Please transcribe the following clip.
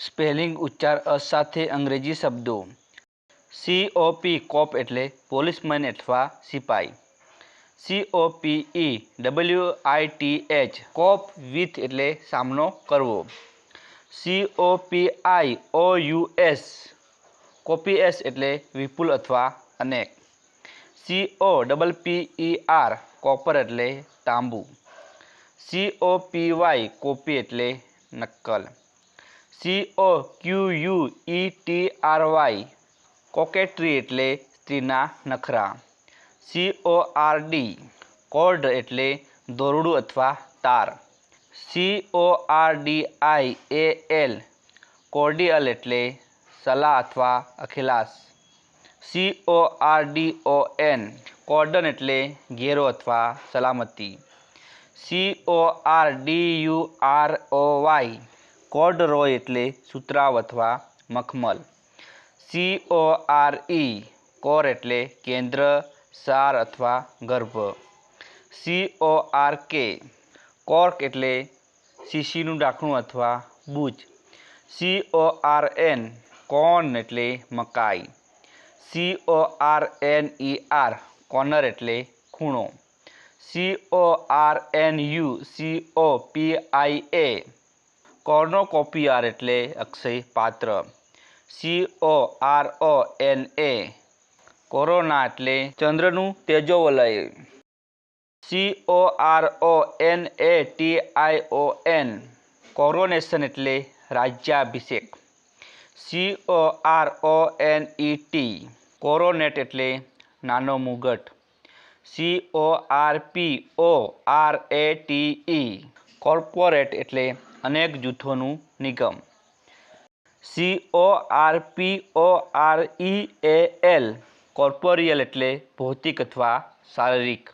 Spelling ઉચ્ચાર અસાથે અંગ્રેજી શબ્દો COP કોપ એટલે પોલીસમેન અથવા સિપાઈ. COPEWITH કોપ વિથ એટલે સામનો કરવો. COPIOUS કોપીએસ એટલે વિપુલ અથવા અનેક. COPPER કોપર એટલે તાંબુ. COPY કોપી એટલે નક્કલ. COQUETRY કોકેટ્રી એટલે સ્ત્રીના નખરા. CORD કોર્ડ એટલે દોરડું અથવા તાર. CORDIAL કોર્ડિયલ એટલે સલાહ અથવા અખિલાસ. CORDON કોર્ડન એટલે ઘેરો અથવા સલામતી. CORDUROY કોર્ડરોય એટલે સુતરાઉ અથવા મખમલ. CORE કોર એટલે કેન્દ્ર, સાર અથવા ગર્ભ. CORK કોર્ક એટલે શીશીનું ઢાંકણું અથવા બૂચ. CORN કોર્ન એટલે મકાઈ. CORNER કોર્નર એટલે ખૂણો. CORNUCOPIA કોર્નોકોપિયર એટલે અક્ષય પાત્ર. CORONA કોરોના એટલે ચંદ્રનું તેજોવલય. CORONATION કોરોનેશન એટલે રાજ્યાભિષેક. CORONET કોરોનેટ એટલે નાનો મુગટ. CORPORATE કોર્પોરેટ એટલે અનેક જૂથોનું નિગમ. CORPOREAL કોર્પોરિયલ એટલે ભૌતિક અથવા શારીરિક.